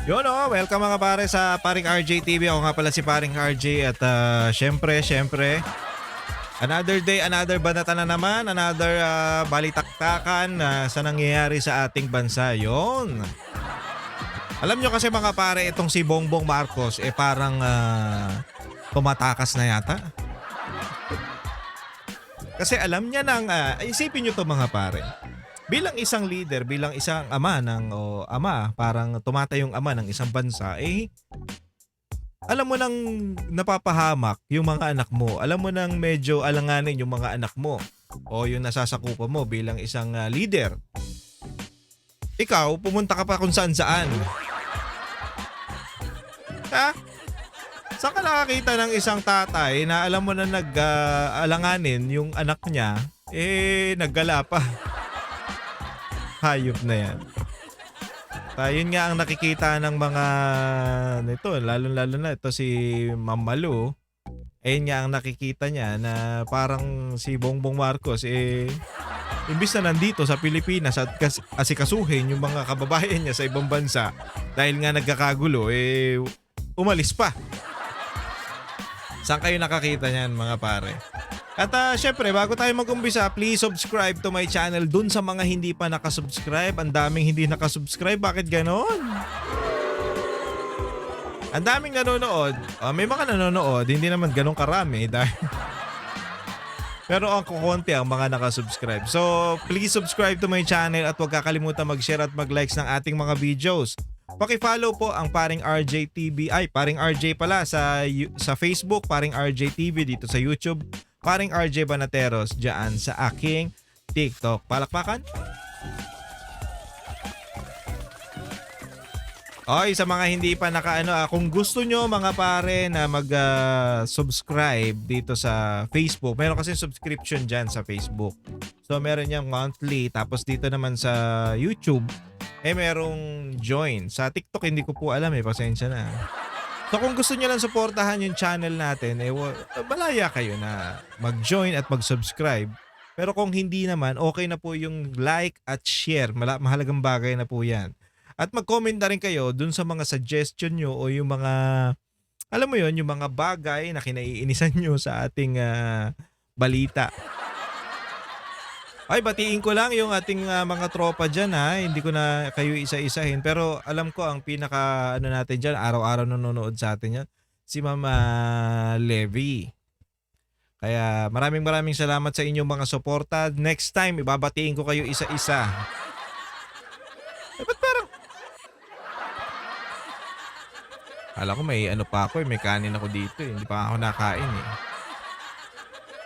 Yun welcome mga pare sa Paring RJ TV. Ako nga pala si Paring RJ at syempre, another day, another banata na naman, another balitaktakan sa nangyayari sa ating bansa. Yun. Alam nyo kasi mga pare, itong si Bongbong Marcos parang tumatakas na yata. Kasi alam niya nang, isipin nyo to mga pare. Bilang isang leader, bilang isang ama parang tumatayong ama ng isang bansa, alam mo nang napapahamak yung mga anak mo. Alam mo nang medyo alanganin yung mga anak mo o yung nasasakupan mo bilang isang leader. Ikaw, pumunta ka pa kung saan-saan. Ha? Saan ka nakakita ng isang tatay na alam mo na nag-alanganin yung anak niya, naggala pa. Hayop na yan. Yun nga ang nakikita ng mga nito, lalo na ito si Ma'am Malu. Yun nga ang nakikita niya na parang si Bongbong Marcos imbis na nandito sa Pilipinas at asikasuhin yung mga kababayan niya sa ibang bansa dahil nga nagkakagulo, umalis pa. Saan kayo nakakita niyan mga pare? At syempre, bago tayo mag-umpisa, please subscribe to my channel. Dun sa mga hindi pa nakasubscribe, ang daming hindi nakasubscribe. Bakit ganon? Ang daming nanonood. May mga nanonood, hindi naman ganun karami. Pero ang kukunti ang mga nakasubscribe. So, please subscribe to my channel at huwag kakalimutan mag-share at mag-likes ng ating mga videos. Paki-follow po ang Paring RJ TV. Paring RJ pala sa Facebook, Paring RJ TV dito sa YouTube. Paring RJ Banateros dyan sa aking TikTok. Palakpakan? Oy, sa mga hindi pa kung gusto nyo mga pare na mag-subscribe dito sa Facebook, meron kasi subscription dyan sa Facebook. So meron yung monthly, tapos dito naman sa YouTube, merong join. Sa TikTok hindi ko po alam pasensya na. So kung gusto nyo lang suportahan yung channel natin, malaya kayo na mag-join at mag-subscribe. Pero kung hindi naman, okay na po yung like at share. Mahalagang bagay na po yan. At mag-comment na rin kayo dun sa mga suggestion nyo o yung mga, alam mo yon, yung mga bagay na kinaiinisan nyo sa ating balita. Batiin ko lang yung ating mga tropa dyan hindi ko na kayo isa-isahin. Pero alam ko ang pinaka natin dyan, araw-araw nanonood sa atin yan, si Mama Levy. Kaya maraming salamat sa inyong mga suporta. Next time, ibabatiin ko kayo isa-isa. Ba't parang alam ko may pa ako may kanin ako dito hindi pa ako nakain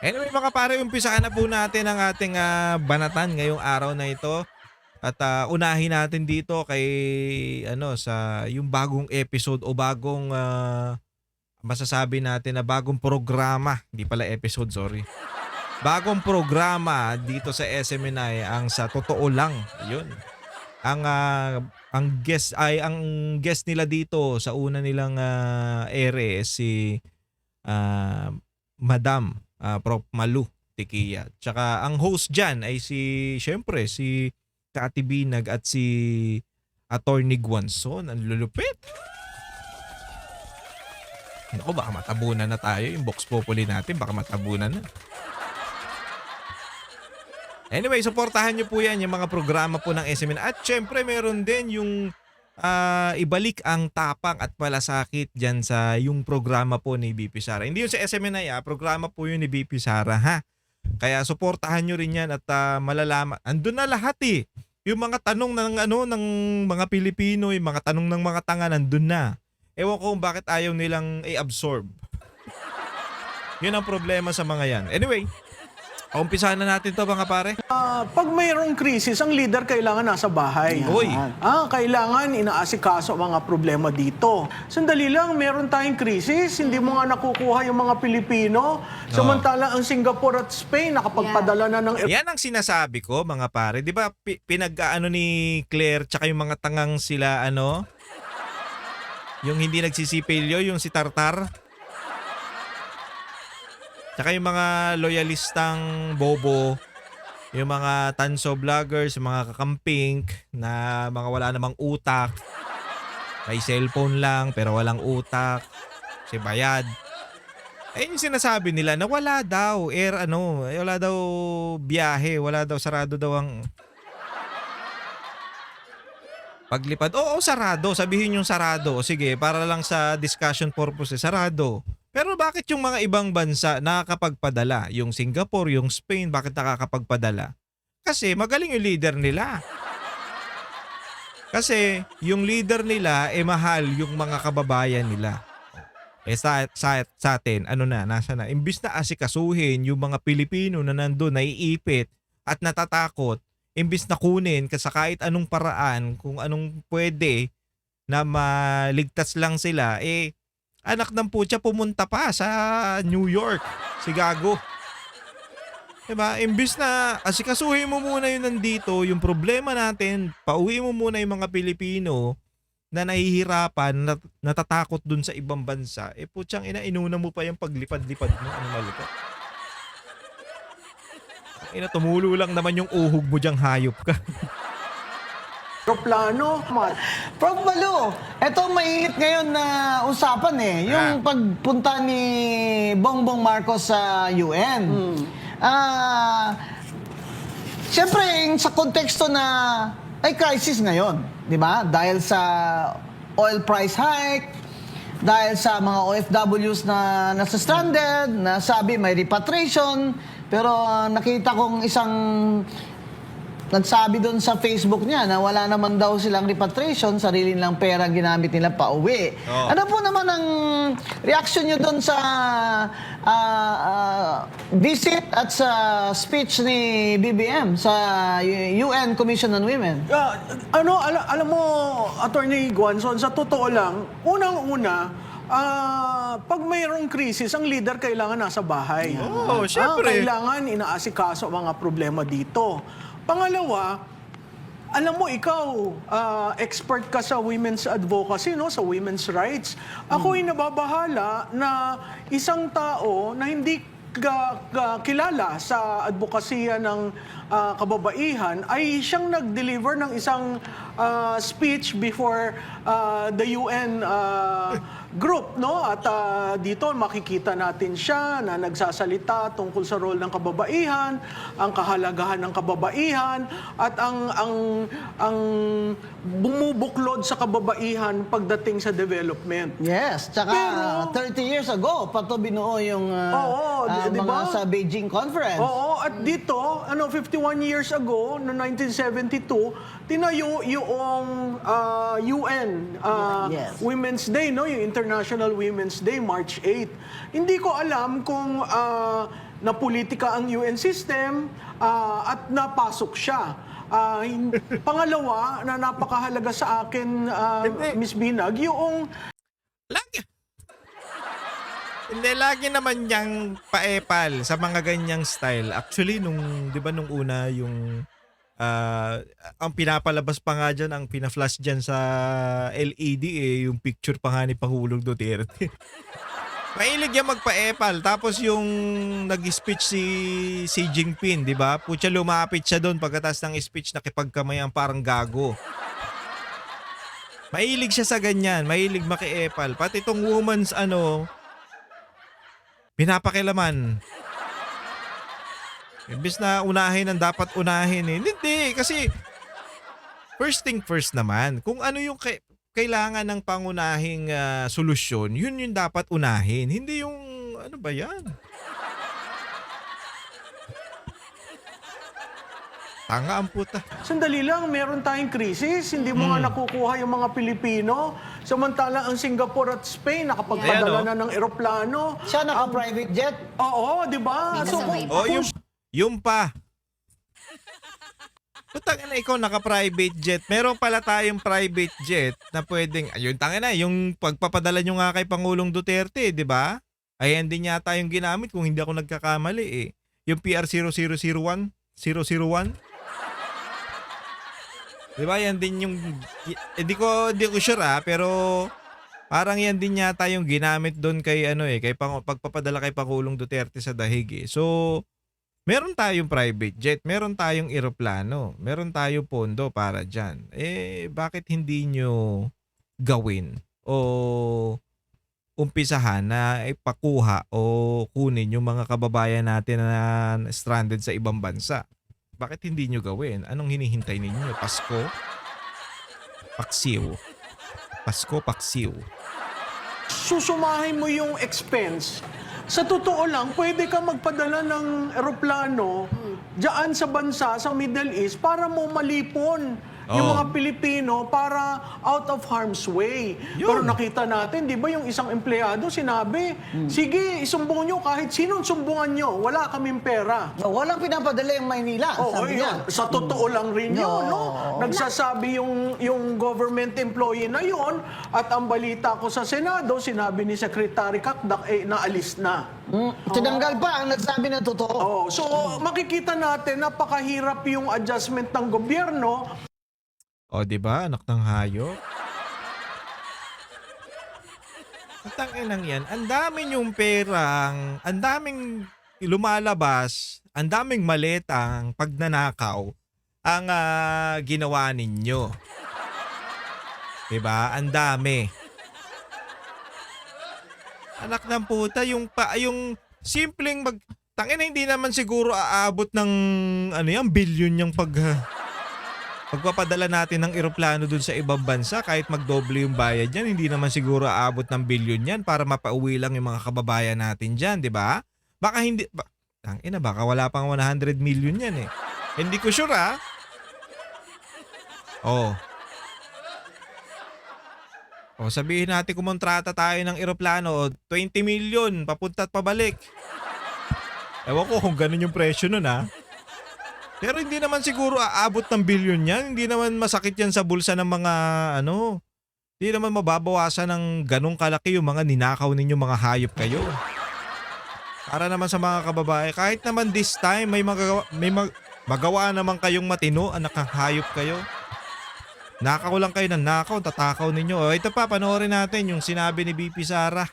Anyway mga pare, umpisahan na po natin ang ating banatan ngayong araw na ito. At unahin natin dito kay sa yung bagong episode o bagong masasabi natin na bagong programa, hindi pala episode, sorry. Bagong programa dito sa SMNI ang Sa Totoo Lang. 'Yun. Ang guest nila dito sa una nilang ere si Madam Prof. Malu Tikia. Tsaka ang host dyan ay syempre si Kati Binag at si Attorney Guanzon. Ang lulupit. Naku, baka matabunan na tayo. Yung Vox Populi natin, baka matabunan na. Anyway, supportahan nyo po yan, yung mga programa po ng SMN. At syempre, meron din yung ibalik ang tapang at malasakit dyan sa yung programa po ni BP Sara. Hindi yun sa SMNI programa po yun ni BP Sara ha. Kaya suportahan nyo rin yan at malalaman. Andun na lahat Yung mga tanong ng mga Pilipino, yung mga tanong ng mga tanga nandun na. Ewan ko kung bakit ayaw nilang i-absorb. Yun ang problema sa mga yan. Anyway, umpisahan na natin to mga pare. Pag mayroong krisis, ang leader kailangan nasa bahay. Uy. Kailangan inaasikaso ang mga problema dito. Sandali lang, meron tayong krisis, hindi mo nga nakukuha yung mga Pilipino. Samantala ang Singapore at Spain nakapagpadala na ng... Yan ang sinasabi ko mga pare. Di ba pinag-ano ni Claire tsaka yung mga tangang sila yung hindi nagsisipilyo, yung si Tartar. Tsaka yung mga loyalistang bobo, yung mga tanso vloggers, yung mga kakamping na mga wala namang utak. May cellphone lang pero walang utak, si bayad. Eh yung sinasabi nila na wala daw wala daw biyahe, wala daw sarado daw ang paglipad. Oo, sarado. Sabihin yung sarado. O sige, para lang sa discussion purposes, sarado. Pero bakit yung mga ibang bansa nakakapagpadala? Yung Singapore, yung Spain, bakit nakakapagpadala? Kasi magaling yung leader nila. Kasi yung leader nila, mahal yung mga kababayan nila. Sa atin, nasa na. Imbis na asikasuhin yung mga Pilipino na nandun, naiipit at natatakot, imbis na kunin sa kahit anong paraan, kung anong pwede na maligtas lang sila, anak ng putya pumunta pa sa New York, si Gago. Diba? Imbis na asikasuhin mo muna yung nandito, yung problema natin, pauwi mo muna yung mga Pilipino na nahihirapan, natatakot dun sa ibang bansa, putyang inuna mo pa yung paglipad-lipad mo, malipad. Tumulo lang naman yung uhog mo diyang hayop ka. Aeroplano, Prof. Balu, eto mainit ngayon na usapan yung pagpunta ni Bongbong Marcos sa UN. Siyempre, sa konteksto na ay crisis ngayon, di ba? Dahil sa oil price hike, dahil sa mga OFWs na nasa stranded, na sabi may repatriation, pero nakita kong isang nagsabi doon sa Facebook niya na wala naman daw silang repatriation, sarili nilang pera ginamit nila pa uwi. Oh. Ano po naman ang reaction niyo doon sa visit at sa speech ni BBM sa UN Commission on Women? alam mo, Attorney Guanzon, sa totoo lang, unang-una, pag mayroong krisis, ang leader kailangan nasa bahay. Oo, syempre. Kailangan inaasikaso ang mga problema dito. Pangalawa, alam mo, ikaw, expert ka sa women's advocacy, no? Sa women's rights. Ako'y nababahala na isang tao na hindi kilala sa advokasya ng kababaihan ay siyang nag-deliver ng isang speech before the UN group, no? At dito makikita natin siya na nagsasalita tungkol sa role ng kababaihan, ang kahalagahan ng kababaihan at ang bumubuklod sa kababaihan pagdating sa development. Yes, tsaka Pero, 30 years ago, pato binuo yung diba? mga sa Beijing Conference. Oo, at dito, 51 years ago, no 1972, tinayo yung UN Yes. Women's Day, no? Yung International Women's Day, March 8. Hindi ko alam kung napolitika ang UN system at napasok siya. Pangalawa, na napakahalaga sa akin, Miss Binag, yung Lagi naman niyang paepal sa mga ganyang style. Actually, di ba nung una yung ang pinapalabas pa nga dyan, ang pina-flash dyan sa LED yung picture pa nga ni Pangulong Duterte. Mahilig yan magpa-epal. Tapos yung nag-speech si Xi Jinping, di ba? Putya, lumapit siya doon pagkatapos ng speech, nakipagkamayan parang gago. Mahilig siya sa ganyan. Mahilig maki-epal. Pati itong woman's pinapakilaman. Imbis na unahin ang dapat unahin Hindi, kasi first thing first naman. Kung ano yung kailangan ng pangunahing solusyon, yun yung dapat unahin. Hindi yung ano ba yan? Tanga ang puta. sandali lang, meron tayong krisis. Hindi mo nga nakukuha yung mga Pilipino. Samantalang ang Singapore at Spain nakapagpadala na ng eroplano. Siya naka-private jet. Oo, di ba? Oh, yung pa. Putang na, ikaw naka-private jet. Meron pala tayong private jet na pwedeng, ayun, tanga na, yung pagpapadala nyo nga kay Pangulong Duterte, di ba? Ayan din yata yung ginamit kung hindi ako nagkakamali Yung PR0001? 001? Di ba? Yan din yung, hindi ko sure pero parang yan din yata yung ginamit doon kay kay pagpapadala kay Pangulong Duterte sa dahig So, meron tayong private jet, meron tayong eroplano, meron tayong pondo para dyan. Bakit hindi nyo gawin o umpisahan na ipakuha o kunin yung mga kababayan natin na stranded sa ibang bansa? Bakit hindi nyo gawin? Anong hinihintay ninyo? Pasko? Paksiw. Pasko, paksiw. Susumahin mo yung expense. Sa totoo lang, pwede ka magpadala ng eroplano diyan sa bansa, sa Middle East, para mo malipon yung Oo. mga Pilipino para out of harm's way. Yun. Pero nakita natin, di ba yung isang empleyado sinabi, sige, isumbong nyo kahit sinong sumbungan nyo, wala kaming pera. No, walang pinapadala yung Maynila, Oo, sabi niya. yun. Sa totoo lang rin yun, no? No. Nagsasabi yung government employee na yun at ang balita ko sa Senado, sinabi ni Secretary Kakdak, naalis na. Tinanggal pa ang nagsabi na totoo. Oh, so makikita natin napakahirap yung adjustment ng gobyerno. O, di ba? Anak ng hayop. Ang tanginang yan, ang dami yung perang, ang daming lumalabas, ang daming maletang pagnanakaw ang ginawa ninyo. Diba? Ang dami. Anak ng puta, yung simpleng tangina, hindi naman siguro aabot ng bilyon yung pagpapadala natin ng eroplano dun sa ibang bansa. Kahit magdoble yung bayad yan, hindi naman siguro aabot ng bilyon yan para mapauwi lang yung mga kababayan natin dyan, di ba? Baka hindi, baka wala pang 100 million yan eh. Hindi ko sure Oh. Sabihin natin kumontrata tayo ng eroplano, 20 million, papunta at pabalik. Ewan ko kung ganun yung presyo nun Pero hindi naman siguro aabot ng bilyon yan. Hindi naman masakit yan sa bulsa ng mga Hindi naman mababawasan ng ganong kalaki yung mga ninakaw ninyo, mga hayop kayo. Para naman sa mga kababae, kahit naman this time may magawa naman kayong matino, anak ng hayop kayo. Nakaw lang kayo ng nakaw, tatakaw ninyo. Ito pa, panoorin natin yung sinabi ni VP Sara.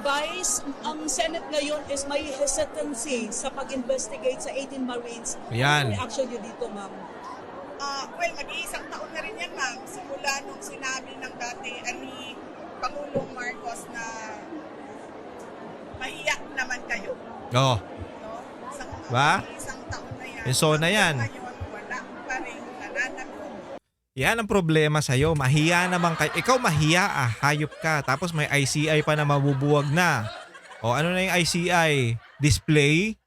Vice, ang Senate ngayon is may hesitancy sa pag-investigate sa 18 Marines. Ayan. Ano reaction nyo dito, ma'am? Well, mag-iisang taon na rin yan, ma'am. Simula nung sinabi ng dati ni Pangulong Marcos na mahiyak naman kayo. Oh, No? Ba? Isang taon na yan. Yung na yan. Ngayon, wala pa rin nananakot. Yan ang problema sa'yo. Mahiya naman kayo. Ikaw mahiya hayop ka. Tapos may ICI pa na mabubuwag na. O ano na yung ICI? Display?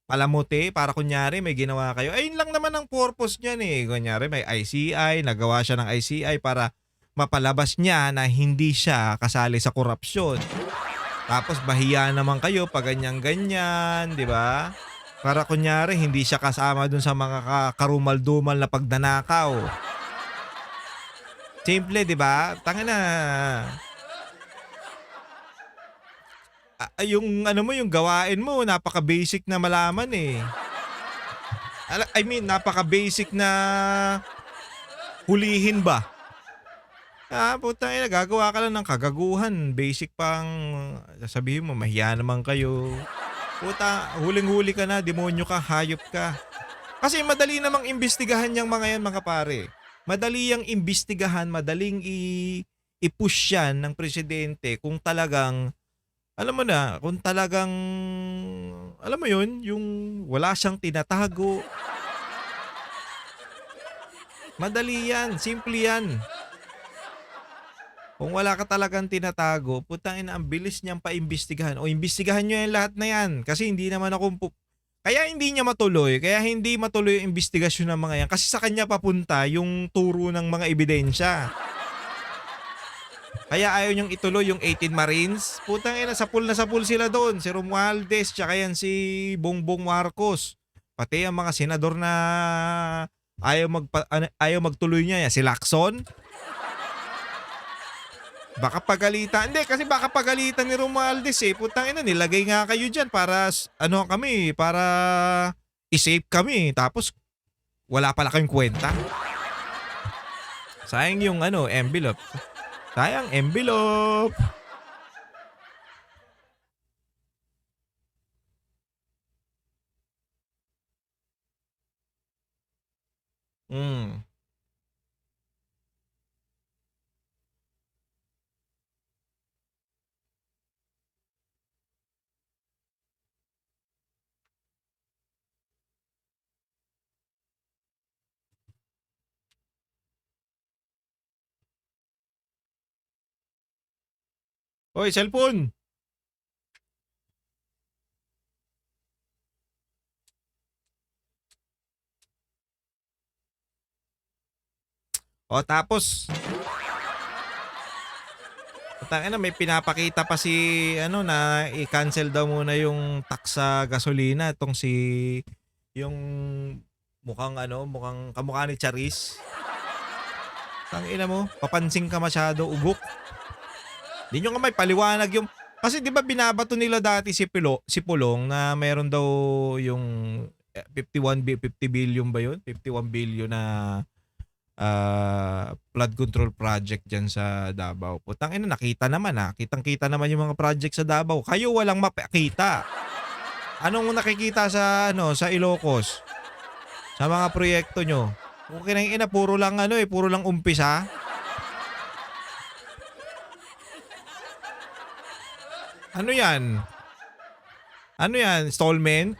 Palamuti? Para kunyari may ginawa kayo. Ayun lang naman ang purpose niyan eh. Kunyari may ICI, nagawa siya ng ICI para mapalabas niya na hindi siya kasali sa korupsyon. Tapos mahiya naman kayo pag ganyan-ganyan, di ba? Para kunyari hindi siya kasama dun sa mga karumal-dumal na pagnanakaw. Simple, di ba? Tangina. Yung yung gawain mo, napaka-basic na malaman eh. I mean, napaka-basic na hulihin ba? Putang ina, gagawa ka lang ng kagaguhan. Basic pang sasabihin mo, mahiya naman kayo. Puta, huling-huli ka na, demonyo ka, hayop ka. Kasi madali namang imbestigahan yung mga yan, mga pare. Madali yung imbestigahan, madaling i-push yan ng presidente kung talagang, alam mo na, kung talagang, alam mo yun, yung wala siyang tinatago. Madali yan, simple yan. Kung wala ka talagang tinatago, putang ina, ang bilis niyang paimbestigahan. O imbestigahan niyo yung lahat na yan. Kasi hindi naman ako kaya hindi niya matuloy, kaya hindi matuloy yung investigasyon ng mga yan. Kasi sa kanya papunta yung turo ng mga ebidensya. Kaya ayaw niyang ituloy yung 18 Marines. Putang ina, sapul na sapul sila doon. Si Romualdez, tsaka yan si Bongbong Marcos. Pati ang mga senador na ayaw magtuloy niya. Si Lacson. Baka pagalitan. Hindi, kasi baka pagalitan ni Romualdez eh. Putang ina, nilagay nga kayo dyan para, para i-save kami. Tapos, wala pala kayong kwenta. Sayang yung envelope. Sayang, envelope. Hoy, cellphone! O tapos, tangina may pinapakita pa si ano na i-cancel daw muna yung tax sa gasolina itong si yung mukhang kamukha ni Charis. Tangina mo, papansin ka masyado, ugok. Di nyo nga may paliwanag yung kasi 'di ba binabato nila dati si Pulong na meron daw yung 50 billion ba yun? 51 billion na flood control project dyan sa Davao. Putang ina, nakita naman kitang-kita naman yung mga project sa Davao. Kayo walang mapakita. Anong nakikita sa sa Ilocos? Sa mga proyekto nyo? Okay na ina, puro lang puro lang umpisa. Ano yan? Ano yan? Installment?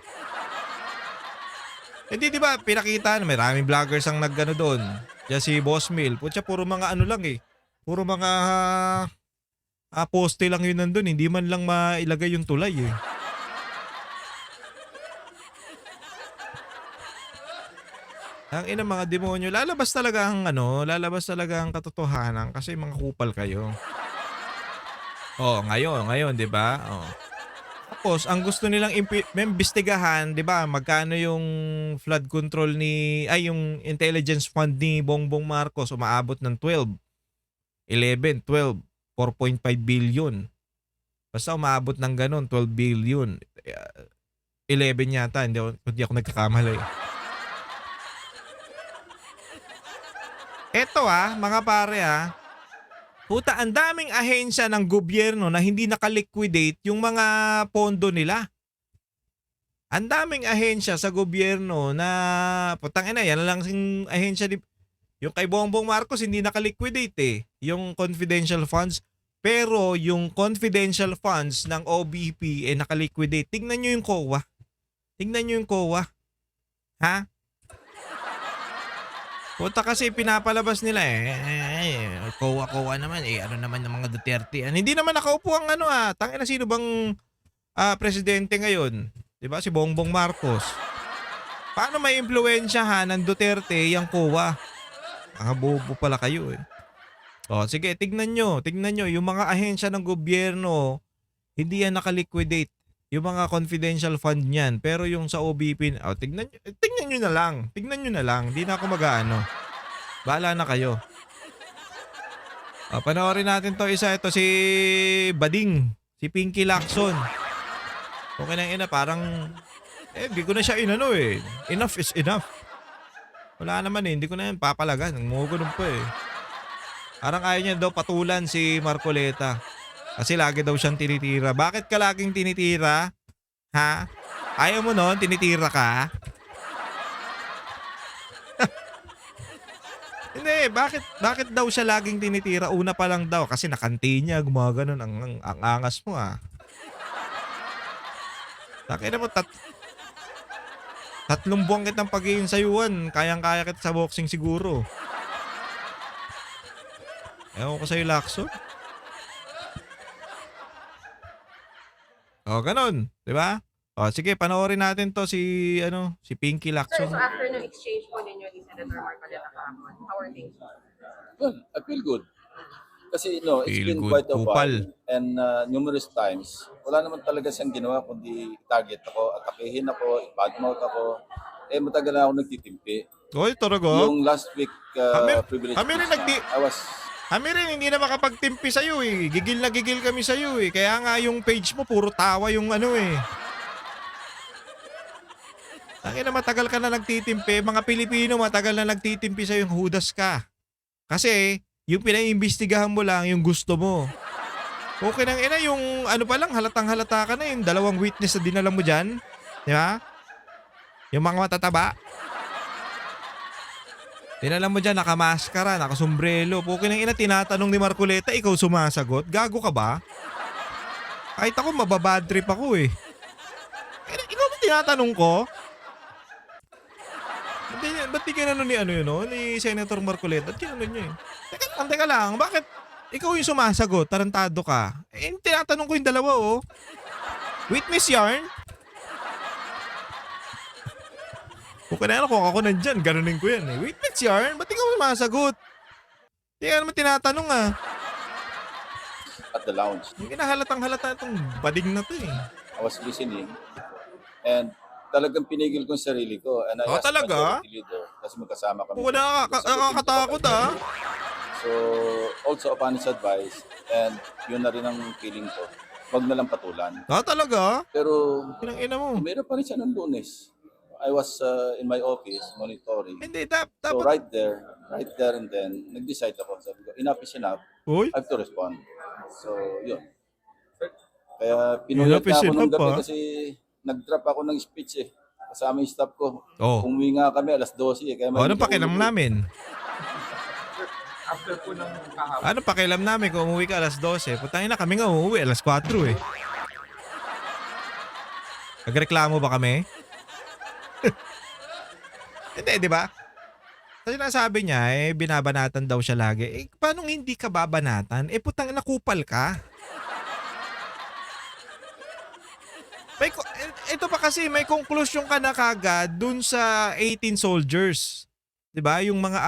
Hindi, di ba, pinakita na maraming vloggers ang nagano doon. Diyan si Boss Mill. Putya, puro mga lang eh. Puro mga poste lang yun nandun. Hindi man lang mailagay yung tulay eh. Ang ina mga demonyo, lalabas talaga ang katotohanan kasi mga kupal kayo. Oh, ngayon, 'di ba? Oh. Tapos ang gusto nilang imbestigahan, 'di ba? Magkano yung flood control yung intelligence fund ni Bongbong Marcos umaabot ng 4.5 billion. Basta umaabot ng ganun, 12 billion. 11 yata, hindi ako nagkakamali. Eto mga pare puta, ang daming ahensya ng gobyerno na hindi nakaliquidate yung mga pondo nila. Ang daming ahensya sa gobyerno na putang ina, yan lang sing ahensya yung kay Bongbong Marcos hindi nakaliquidate yung confidential funds. Pero yung confidential funds ng OBP nakaliquidate. Tingnan nyo yung COA. Ha? Puta kasi pinapalabas nila COA naman ano naman ng mga Duterte. Hindi naman nakaupo ang tangina sino bang presidente ngayon? 'Di ba si Bongbong Marcos? Paano may impluwensyahan ng Duterte yung COA? Mga bobo pala kayo eh. O sige, tignan nyo yung mga ahensya ng gobyerno hindi yan nakaliquidate. Yung mga confidential fund niyan. Pero yung sa OBP, tignan nyo na lang. Hindi na ako mag-aano. Bahala na kayo. Panoorin natin to isa. Ito si Bading. Si Pinky Lacson. Okay na ina. Parang, hindi ko na siya inano eh. Enough is enough. Wala naman hindi ko na yan papalagan. Nangumugunom pa eh. Parang ayaw niya daw patulan si Marcoleta. Kasi lagi daw siyang tinitira. Bakit ka laging tinitira? Ha? Ayaw mo nun? Tinitira ka? Hindi, bakit daw siya laging tinitira? Una pa lang daw kasi nakanti niya, gumaganon ang angas mo Takina mo, 3 buwan kitang pag-iinsayuan. Kayang-kaya kita sa boxing siguro. Ewan ko sa'yo, Lacson. Ganon, 'di ba? Sige, panoorin natin 'to si Pinky Lacson. Sir, so after ng exchange po ninyo ni Senator Marcoleta kahapon, how are things? Well, I feel good. Kasi it's Feel been good, quite a kupal. while and numerous times, wala naman talaga siyang ginawa kundi target ako, atakihin ako, badmouth ako. Matagal na ako nagtitimpi. Oy, talaga? Yung last week privilege. Kami rin hindi na makapagtimpi sa'yo eh. Gigil na gigil kami sa'yo eh. Kaya nga yung page mo puro tawa yung Tangina, matagal ka na nagtitimpi. Mga Pilipino matagal na nagtitimpi sa'yo, yung hudas ka. Kasi yung pinaimbestigahan mo lang yung gusto mo. Okay nang ina yung pa lang, halatang halata ka na yung 2 witness na dinala mo dyan. Di ba? Yung mga matataba. Dinala mo dyan, nakamaskara, nakasombrelo. Okay nang ina, tinatanong ni Marcoleta, ikaw sumasagot? Gago ka ba? Kahit ako, mababad trip ako eh. Ikaw ba tinatanong ko? Ba't di kinano ni ni Senator Marcoleta? Ba't kinano niya eh? Teka lang, bakit? Ikaw yung sumasagot, tarantado ka. Eh, tinatanong ko yung dalawa, oh. Witness yarn? Kung kanina kung ako nandyan, ganunin ko yan eh. Witness yarn? Ba't ikaw sumasagot? Hindi ka naman tinatanong ah. at the lounge. Yung kinahalatang halata itong bading na to eh. I was listening and talagang pinigil ko yung sarili ko. And I Oh, asked talaga? my leader kasi magkasama kami. Wala ka, nakakatakot ah. So, also upon his advice, and yun na rin ang feeling ko, wag na lang patulan. Ah, talaga? Pero, Pinang ina mo. meron pa rin siya ng Lunes. I was in my office monitoring. Hindi, So, dapat. right there and then, nag-decide ako. Sabi ko, enough is enough. Uy, I have to respond. So, yun. Kaya pinuyat Enough is na ako nung enough, gabi ah. kasi nag-drop ako ng speech eh. Kasama yung staff ko. Oh. Umuwi nga kami alas 12 eh. Kaya O, anong hindi ako pakialam ulog. namin? After po ng kahapon, Anong pakialam namin kung umuwi ka alas 12? Putangin na kami nga umuwi alas 4 eh. Nagreklamo ba kami? Hindi, di ba? Kasi nasabi niya, binabanatan daw siya lagi. Eh, paano hindi ka babanatan? Eh, putang nakupal ka. Ito pa kasi, may conclusion ka na kagad dun sa 18 soldiers. Di ba? Yung mga,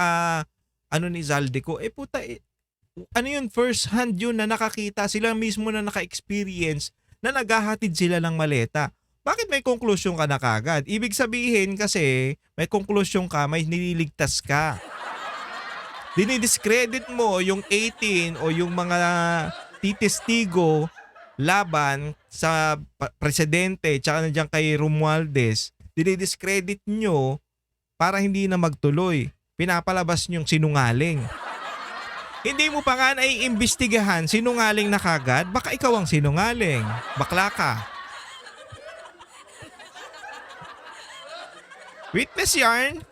ni Zaldico. Eh, puta, ano yun, first hand yun na nakakita. Sila mismo na naka-experience na naghahatid sila ng maleta. Bakit may conclusion ka na kagad? Ibig sabihin kasi may conclusion ka, may nililigtas ka. Dinidiscredit mo yung 18 o yung mga titestigo laban sa presidente tsaka nandiyan kay Romualdez. Dinidiscredit nyo para hindi na magtuloy. Pinapalabas nyong sinungaling. Hindi mo pa nga naiimbestigahan, sinungaling na kagad. Baka ikaw ang sinungaling. Bakla ka. Witness yarn?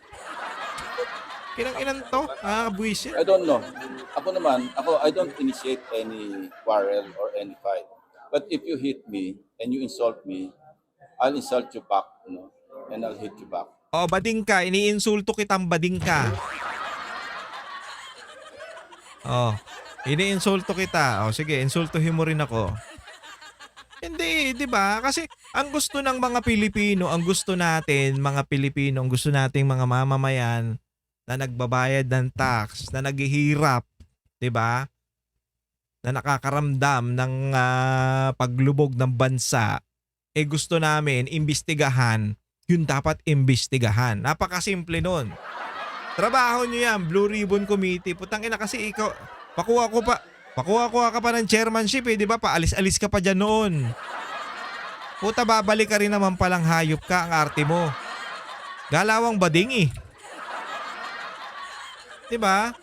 Kinang-inan to? Buwisit. I don't know. Ako naman, I don't initiate any quarrel or any fight. But if you hit me and you insult me, I'll insult you back, and I'll hit you back. O, bading ka. Iniinsulto kitang bading ka. O, iniinsulto kita. O, sige, insultuhin mo rin ako. Hindi, di ba? Kasi ang gusto ng mga Pilipino, ang gusto natin, mga Pilipino, ang gusto nating mga mamamayan na nagbabayad ng tax, na naghihirap, di ba? Na nakakaramdam ng paglubog ng bansa, gusto namin imbestigahan, yun dapat imbestigahan. Napakasimple nun. Trabaho nyo yan, Blue Ribbon Committee. Putang ina kasi ikaw, pakuha ka pa ng chairmanship di ba? Paalis-alis ka pa dyan noon. Puta, babalik ka rin naman palang hayop ka, ang arte mo. Galawang bading eh. Di ba?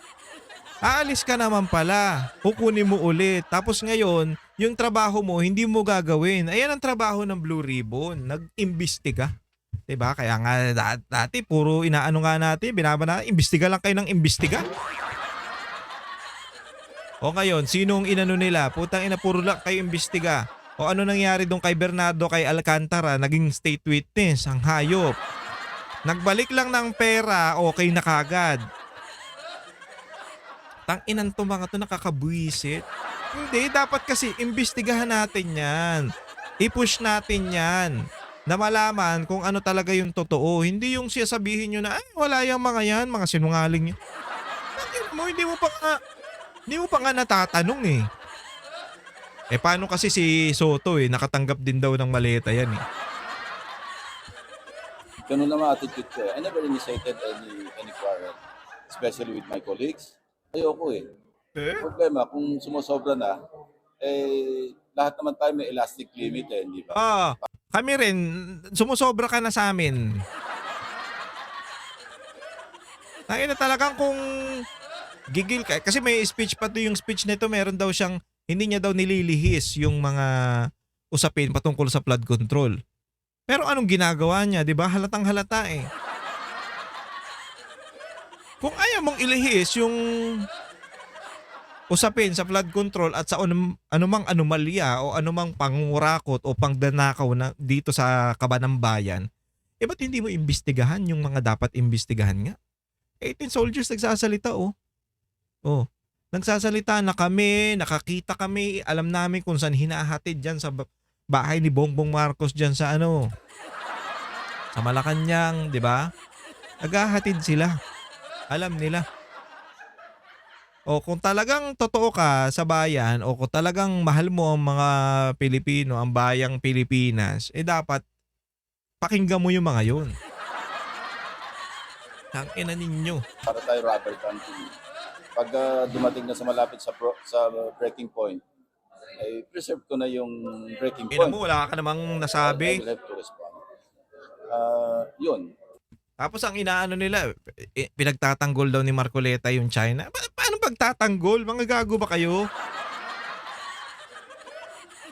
Aalis ka naman pala. Kukunin mo ulit. Tapos ngayon, yung trabaho mo, hindi mo gagawin. Ayan ang trabaho ng Blue Ribbon. Nag-imbestiga. Diba? Kaya nga dati, puro inaano nga natin, imbestiga lang kayo ng imbestiga. O ngayon, sinong inano nila? Putang ina, puro lang kayo imbestiga. O ano nangyari doon kay Bernardo, kay Alcantara, naging state witness, ang hayop. Nagbalik lang ng pera, okay na kagad. Tang-inan to mga to, nakakabuisit. Hindi, dapat kasi imbestigahan natin yan. I-push natin yan. Na malaman kung ano talaga yung totoo. Hindi yung siya sabihin nyo na, wala yung mga yan, mga sinungaling nyo. Hindi mo pa nga natatanong eh. Paano kasi si Soto nakatanggap din daw ng maleta yan eh. Ganun naman attitude ko I never initiated any quarrel, especially with my colleagues. Ayoko Problema, kung sumusobra na, lahat naman tayo may elastic limit di ba? Kami rin, sumusobra ka na sa amin. Na talagang kung gigil ka, kasi may speech pa to, yung speech nito meron daw siyang, hindi niya daw nililihis yung mga usapin patungkol sa flood control. Pero anong ginagawa niya, di ba? Halatang halata eh. Kung ayaw mong ilihis yung usapin sa flood control at sa anumang anomalya o anumang pangurakot o pangdanakaw na dito sa kaban ng bayan, ba't hindi mo imbestigahan yung mga dapat imbestigahan nga? 18 soldiers nagsasalita Nagsasalita na kami, nakakita kami, alam namin kung saan hinahatid dyan sa bahay ni Bongbong Marcos dyan sa ano, sa Malacanang, di ba? Naghahatid sila. Alam nila. O kung talagang totoo ka sa bayan o kung talagang mahal mo ang mga Pilipino, ang bayang Pilipinas, dapat pakinggan mo yung mga yun. Tangina ninyo. Para tayo rubber country. Pag dumating na sa malapit sa breaking point, ay preserve ko na yung breaking Ina point. mo, wala ka namang I nasabi. will have to respond. Yun. Tapos ang inaano nila, pinagtatanggol daw ni Marcoleta yung China. Paano pagtatanggol? Mga gago ba kayo?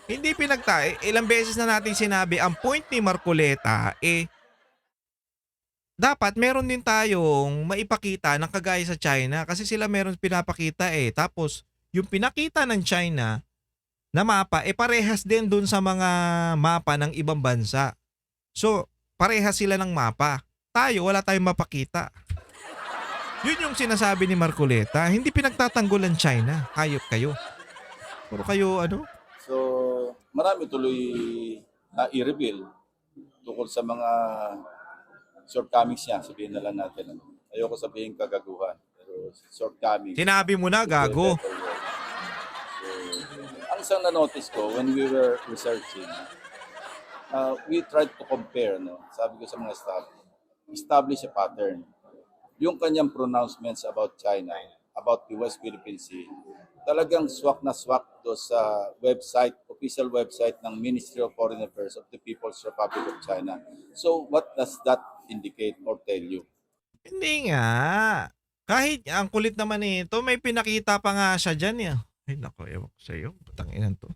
Hindi ilang beses na natin sinabi, ang point ni Marcoleta, dapat meron din tayong maipakita ng kagaya sa China kasi sila meron pinapakita Tapos, yung pinakita ng China na mapa, parehas din dun sa mga mapa ng ibang bansa. So, parehas sila ng mapa. Tayo, wala tayong mapakita. Yun yung sinasabi ni Marcoleta. Hindi pinagtatanggol ang China. Hayop kayo. Puro kayo, ano? So, marami tuloy na i-reveal tungkol sa mga shortcomings niya. Sabihin na lang natin. Ayoko sabihin kagaguhan. Pero shortcomings. Sinabi mo na, gago. So, ang isang na-notice ko when we were researching, we tried to compare, no? Sabi ko sa mga staff, establish a pattern. Yung kanyang pronouncements about China, about the West Philippine Sea, talagang swak na swak do sa website, official website ng Ministry of Foreign Affairs of the People's Republic of China. So what does that indicate or tell you? Hindi nga. Kahit ang kulit naman ito, may pinakita pa nga siya dyan. Ay nako, ewan ko sa'yo. Patanginan to.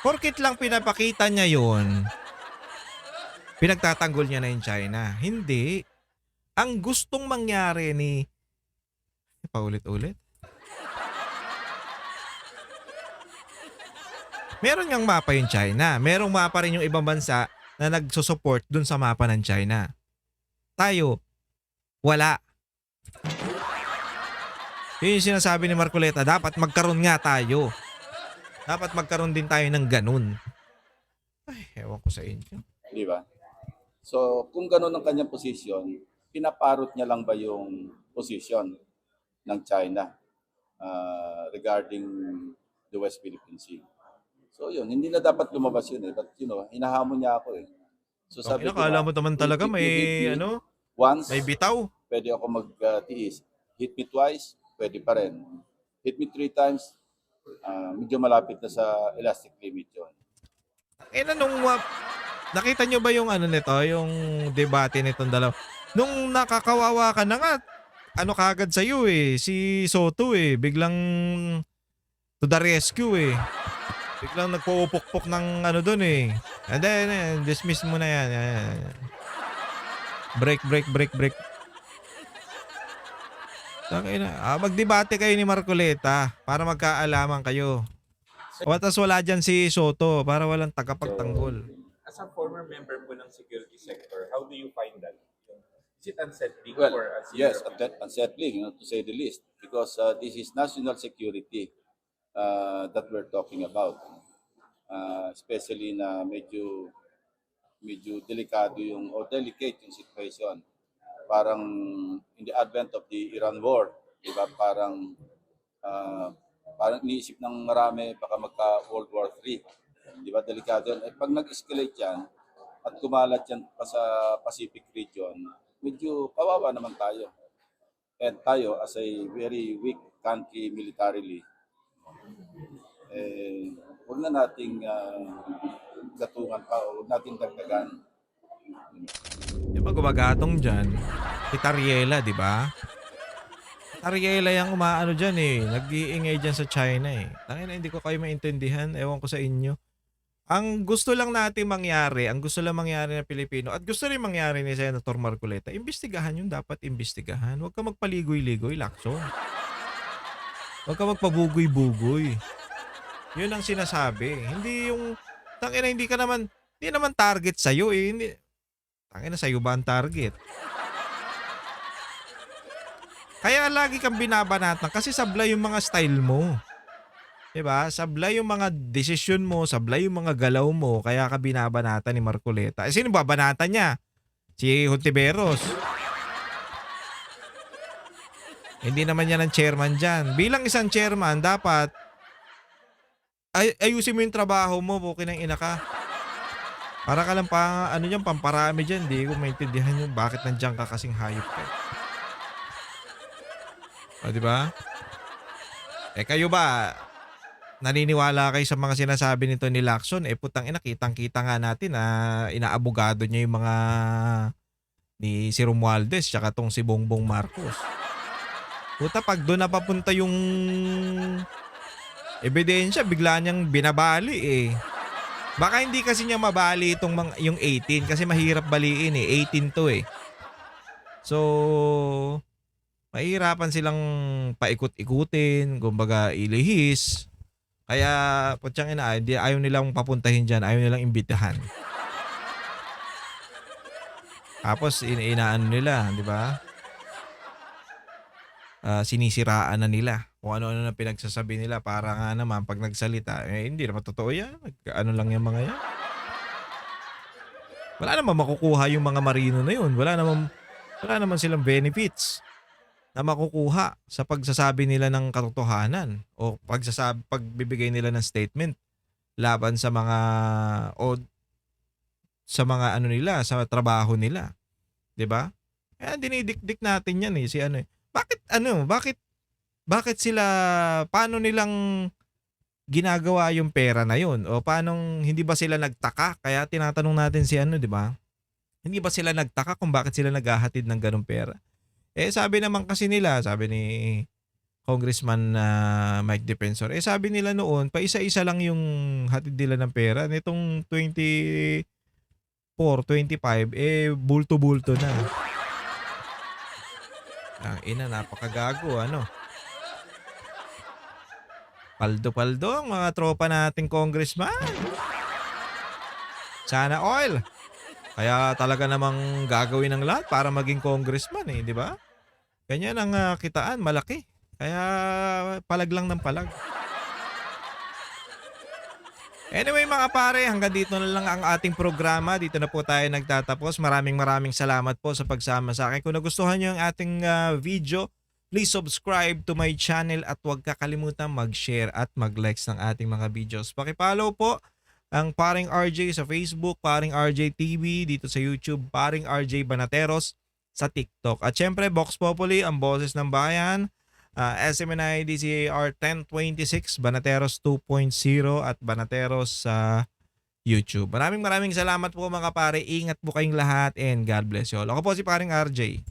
Porkit lang pinapakita niya yun, pinagtatanggol niya na yung China. Hindi. Ang gustong mangyari ni... Paulit-ulit. Meron niyang mapa yung China. Merong mapa rin yung ibang bansa na nagsusupport dun sa mapa ng China. Tayo, wala. Yun yung sinasabi ni Marcoleta, dapat magkaroon nga tayo. Dapat magkaroon din tayo ng ganun. Ay, ewan ko sa inyo. Di ba? So, kung gano'n ang kanyang posisyon, pinaparot niya lang ba yung posisyon ng China regarding the West Philippine Sea? So, yun. Hindi na dapat lumabas yun But, hinahamon niya ako So, sabi ko Akala mo naman talaga if you may, hit me ano, once, may bitaw. pwede ako magtiis. Hit me twice, pwede pa rin. Hit me 3 times, medyo malapit na sa elastic limit yun. Nakita nyo ba yung ano nito, yung debate nitong dalawa? Nung nakakawawa ka na nga, ano kagad sa'yo si Soto biglang to the rescue Biglang nagpuupok-pok ng ano dun And then, dismiss mo na yan. Break. Magdebate kayo ni Marcoleta para magkaalaman kayo. Tapos wala dyan si Soto para walang tagapagtanggol. As a former member po ng security sector, how do you find that? Is it unsettling Well, for a senior yes, official? unsettling, to say the least, because this is national security that we're talking about. Especially na medyo delikado delicate yung situation. Parang in the advent of the Iran war, diba? Parang iniisip ng marami baka magka-World War III. Diba? Delikado yan. Pag nag-escalate yan at kumalat yan pa sa Pacific region, medyo kawawa naman tayo. And tayo as a very weak country militarily, huwag na nating gatungan pa o huwag nating dagdagan. Yung ba gumagatong dyan? Si Tariela, di ba? Tariela yung umaano dyan nag-iingay dyan sa China Tangina, hindi ko kayo maintindihan. Ewan ko sa inyo. Ang gusto lang natin mangyari, ang gusto lang mangyari ng Pilipino, at gusto rin mangyari ni Senator Marcoleta, imbestigahan yung dapat imbestigahan. Huwag ka magpaligoy-ligoy, Lacson. Huwag ka magpabugoy-bugoy. Yun ang sinasabi. Hindi yung, tangina, hindi naman target sa'yo Hindi, tangina, sa'yo ba ang target? Kaya lagi kang binabanatan kasi sablay yung mga style mo. 'Di ba? Sablay yung mga desisyon mo, sablay yung mga galaw mo, kaya ka binabanatan ni Marcoleta. Eh, sino babanatan niya? Si Hontiveros. Hindi naman yan ang chairman dyan. Bilang isang chairman, dapat ayusin mo yung trabaho mo, bukin ng ina ka. Para ka lang pamparami dyan. Hindi ko maintindihan yung bakit nandiyan ka kasing hayop ka. O, diba? Eh, kayo ba, naniniwala kayo sa mga sinasabi nito ni Lacson? Eh, putang ina, kitang-kita nga natin na inaabogado niya yung mga ni si Romualdez tsaka tong si Bongbong Marcos. Puta, pag doon napapunta yung ebidensya, bigla niyang binabali eh. Baka hindi kasi niya mabali yung 18 kasi mahirap baliin eh. 18 to eh. So, mahirapan silang paikot-ikutin, kumbaga ilihis. Kaya, putyang ina, ayaw nilang papuntahin dyan, ayaw nilang imbitahan. Tapos, inaano nila, di ba? Sinisiraan na nila kung ano-ano na pinagsasabi nila para nga naman pag nagsalita, eh hindi naman totoo yan. Ano lang yung mga yan. Wala naman makukuha yung mga marino na yun. Wala naman silang benefits na makukuha sa pagsasabi nila ng katotohanan o pagbibigay nila ng statement laban sa mga ano nila, sa trabaho nila. 'Di ba? Kaya dinidikdik natin yan eh si ano eh. Bakit sila, paano nilang ginagawa yung pera na yun? O paano, hindi ba sila nagtaka? Kaya tinatanong natin si ano, di ba? Hindi ba sila nagtaka kung bakit sila naghahatid ng ganong pera? Eh sabi naman kasi nila, sabi ni Congressman Mike Defensor, sabi nila noon, paisa-isa lang yung hatid nila ng pera. Nitong 24, 25, bulto-bulto na. Ang ina, napakagago, ano? Paldo-paldo ang mga tropa nating congressman. Sana all. Kaya talaga namang gagawin ng lahat para maging congressman eh, di ba? Ganyan ang kitaan, malaki. Kaya palag lang ng palag. Anyway mga pare, hanggang dito na lang ang ating programa. Dito na po tayo nagtatapos. Maraming salamat po sa pagsama sa akin. Kung nagustuhan nyo ang ating video, please subscribe to my channel at huwag kakalimutan mag-share at mag-likes ng ating mga videos. Pakipollow po ang Paring RJ sa Facebook, Paring RJ TV, dito sa YouTube, Paring RJ Banateros sa TikTok. At syempre, Vox Populi, ang boses ng bayan. SMNI DCAR 1026, Banateros 2.0 at Banateros sa YouTube. Maraming salamat po mga pare. Ingat po kayong lahat and God bless you all. Ako po si Paring RJ.